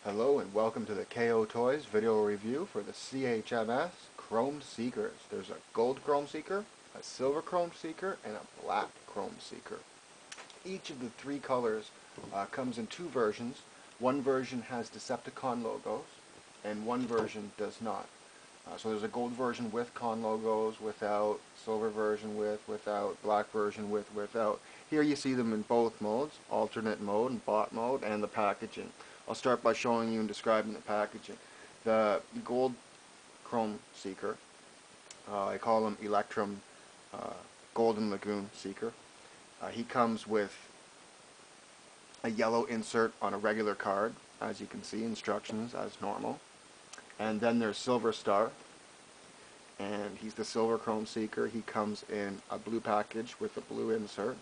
Hello and welcome to the KOToys video review for the CHMS Chrome Seekers. There's a gold Chrome Seeker, a silver Chrome Seeker, and a black Chrome Seeker. Each of the three colors comes in two versions. One version has Decepticon logos and one version does not. So there's a gold version with con logos, without, silver version without, black version without. Here you see them in both modes, alternate mode and bot mode, and the packaging. I'll start by showing you and describing the packaging. The gold Chrome Seeker, I call him Electrum Golden Lagoon Seeker. He comes with a yellow insert on a regular card, as you can see, instructions as normal. And then there's Silver Star, and he's the Silver Chrome Seeker. He comes in a blue package with a blue insert.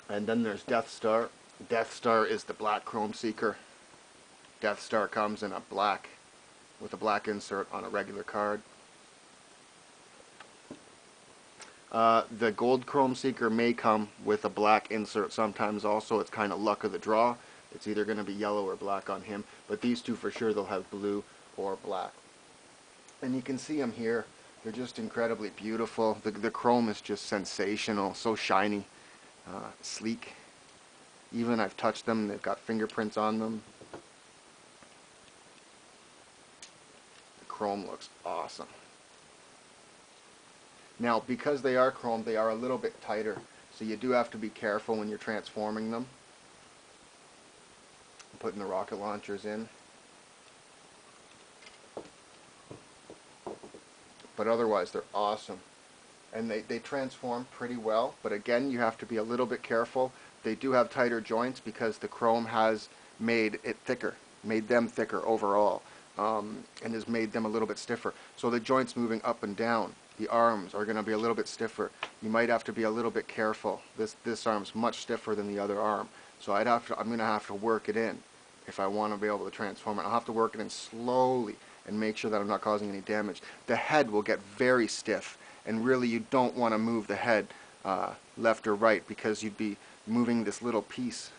And then there's Death Star. Death Star is the black Chrome Seeker. Death Star comes in a black, with a black insert on a regular card. The gold Chrome Seeker may come with a black insert sometimes also. It's kind of luck of the draw. It's either going to be yellow or black on him, but these two for sure they'll have blue or black. And you can see them here. They're just incredibly beautiful. The chrome is just sensational, so shiny, sleek. Even I've touched them, they've got fingerprints on them. The chrome looks awesome. Now, because they are chrome, they are a little bit tighter, so you do have to be careful when you're transforming them. Putting the rocket launchers in. But otherwise they're awesome. And they transform pretty well, but again you have to be a little bit careful. They do have tighter joints because the chrome has made it thicker, made them thicker overall, and has made them a little bit stiffer. So the joints moving up and down, the arms are going to be a little bit stiffer. You might have to be a little bit careful. This arm's much stiffer than the other arm. So I'm going to have to work it in if I want to be able to transform it. I'll have to work it in slowly and make sure that I'm not causing any damage. The head will get very stiff, and really you don't want to move the head left or right, because you'd be moving this little piece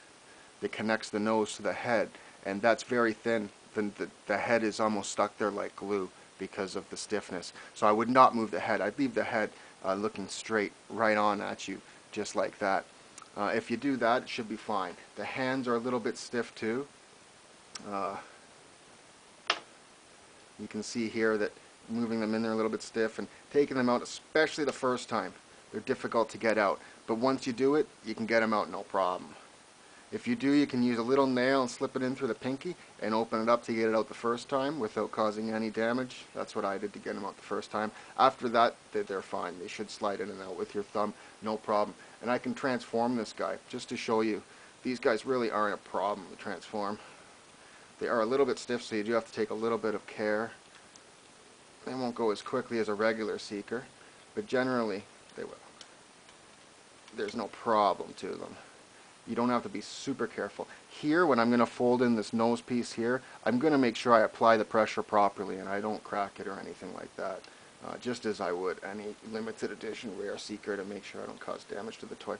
that connects the nose to the head, and that's very thin. The head is almost stuck there like glue because of the stiffness. So I would not move the head. I'd leave the head looking straight right on at you, just like that. If you do that, it should be fine. The hands are a little bit stiff too. You can see here that moving them in there a little bit stiff, and taking them out, especially the first time, they're difficult to get out. But once you do it, you can get them out no problem. If you do, you can use a little nail and slip it in through the pinky and open it up to get it out the first time without causing any damage. That's what I did to get them out the first time. After that, they're fine. They should slide in and out with your thumb, no problem. And I can transform this guy just to show you. These guys really aren't a problem to transform. They are a little bit stiff, so you do have to take a little bit of care. They won't go as quickly as a regular Seeker, but generally they will. There's no problem to them. You don't have to be super careful. Here, when I'm going to fold in this nose piece here, I'm going to make sure I apply the pressure properly and I don't crack it or anything like that. Just as I would any limited edition rare Seeker, to make sure I don't cause damage to the toy.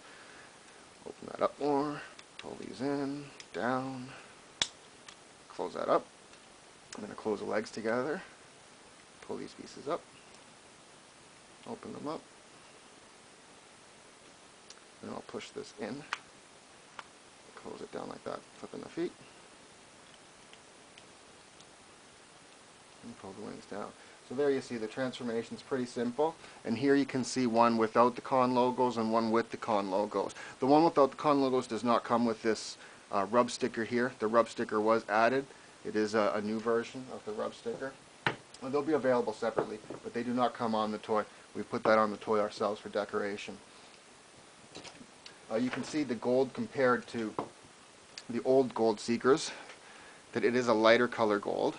Open that up more, pull these in, down, close that up. I'm going to close the legs together, pull these pieces up, open them up, and I'll push this in. Close it down like that, flipping the feet, and pull the wings down. So there you see the transformation's pretty simple, and here you can see one without the con logos and one with the con logos. The one without the con logos does not come with this rub sticker here. The rub sticker was added. It is a new version of the rub sticker. And they'll be available separately, but they do not come on the toy. We put that on the toy ourselves for decoration. You can see the gold compared to the old gold Seekers, that it is a lighter color gold.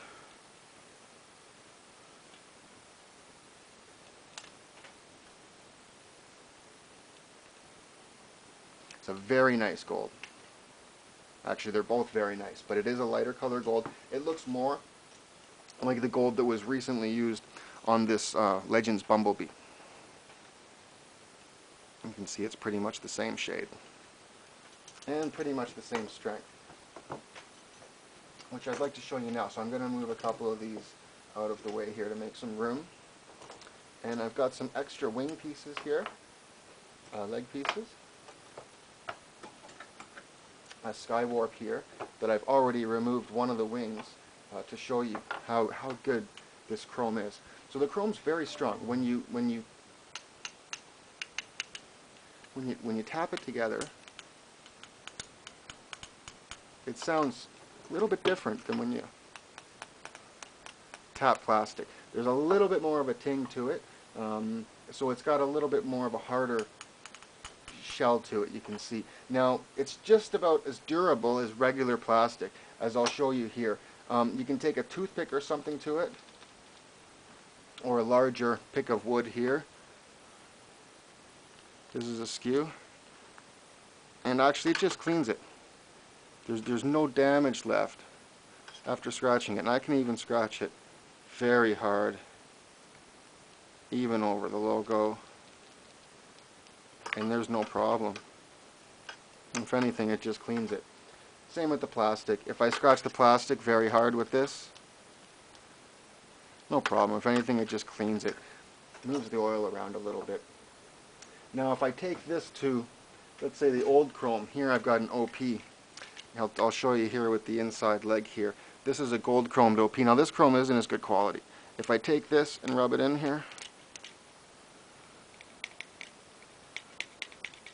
It's a very nice gold. Actually, they're both very nice, but it is a lighter color gold. It looks more like the gold that was recently used on this Legends Bumblebee. You can see it's pretty much the same shade. and pretty much the same strength, which I'd like to show you now. So I'm going to move a couple of these out of the way here to make some room. And I've got some extra wing pieces here, leg pieces, a Skywarp here that I've already removed one of the wings to show you how good this chrome is. So the chrome's very strong. When you tap it together, it sounds a little bit different than when you tap plastic. There's a little bit more of a ting to it, so it's got a little bit more of a harder shell to it, you can see. Now, it's just about as durable as regular plastic, as I'll show you here. You can take a toothpick or something to it, or a larger pick of wood here. This is a skew, and actually it just cleans it. There's no damage left after scratching it, and I can even scratch it very hard, even over the logo, and there's no problem. If anything, it just cleans it. Same with the plastic. If I scratch the plastic very hard with this, no problem. If anything, it just cleans it. Moves the oil around a little bit. Now if I take this to, let's say, the old chrome, here I've got an OP. I'll show you here with the inside leg here. This is a gold chromed OP. Now this chrome isn't as good quality. If I take this and rub it in here,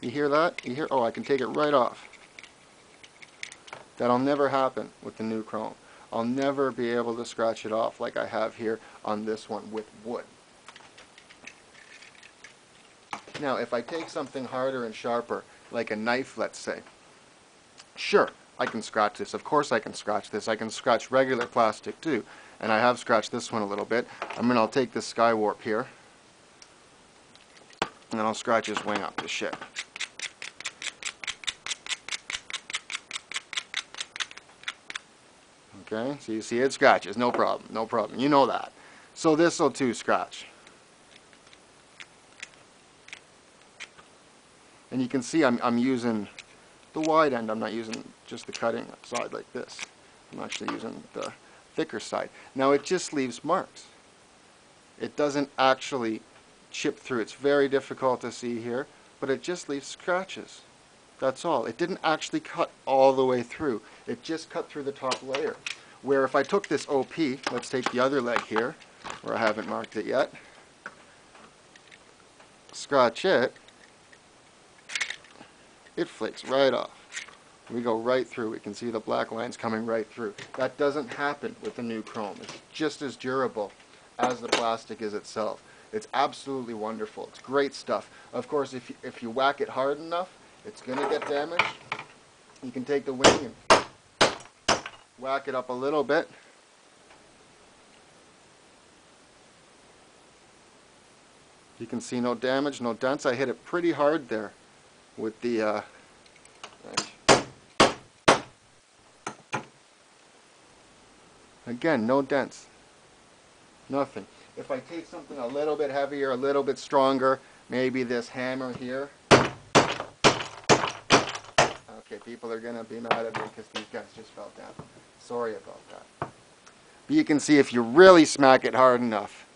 you hear that? You hear? Oh, I can take it right off. That'll never happen with the new chrome. I'll never be able to scratch it off like I have here on this one with wood. Now if I take something harder and sharper, like a knife, let's say, sure, I can scratch this. Of course I can scratch this. I can scratch regular plastic too. And I have scratched this one a little bit. I'll take this Skywarp here, and then I'll scratch his wing up to shit. Okay, so you see it scratches, no problem, no problem. You know that. So this will too scratch. And you can see I'm using the wide end. I'm not using just the cutting side like this. I'm actually using the thicker side. Now it just leaves marks. It doesn't actually chip through. It's very difficult to see here, but it just leaves scratches. That's all. It didn't actually cut all the way through. It just cut through the top layer. Where if I took this OP, let's take the other leg here, where I haven't marked it yet, scratch it, it flakes right off. We go right through. We can see the black lines coming right through. That doesn't happen with the new chrome. It's just as durable as the plastic is itself. It's absolutely wonderful. It's great stuff. Of course, if you whack it hard enough, it's going to get damaged. You can take the wing and whack it up a little bit. You can see no damage, no dents. I hit it pretty hard there with the again, no dents, nothing. If I take something a little bit heavier, a little bit stronger, maybe this hammer here. Okay, people are going to be mad at me because these guys just fell down. Sorry about that. But you can see if you really smack it hard enough,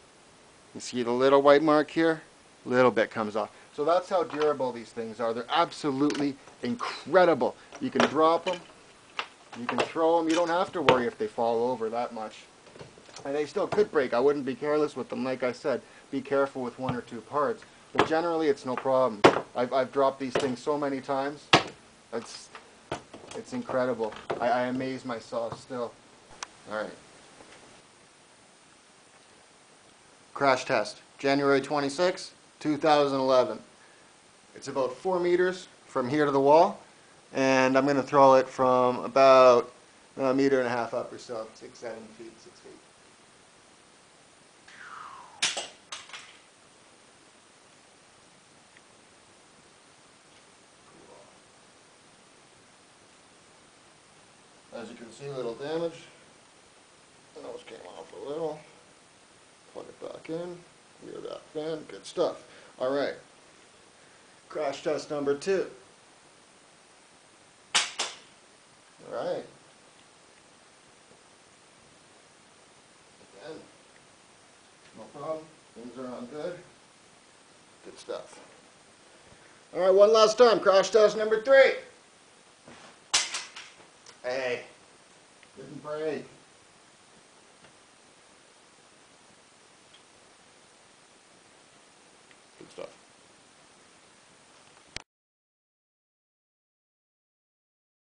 you see the little white mark here? Little bit comes off. So that's how durable these things are. They're absolutely incredible. You can drop them, you can throw them. You don't have to worry if they fall over that much. And they still could break. I wouldn't be careless with them. Like I said, be careful with one or two parts. But generally, it's no problem. I've dropped these things so many times. It's incredible. I amaze myself still. All right. Crash test, January 26, 2011. It's about 4 meters from here to the wall, and I'm going to throw it from about a meter and a half up or so, 6 feet. As you can see, a little damage. The nose came off a little. Plug it back in. Gear that in. Good stuff. All right. Crash test number 2. problem. Things are all good. Good stuff. All right, one last time. Crash test number 3. Hey, didn't break. Good stuff.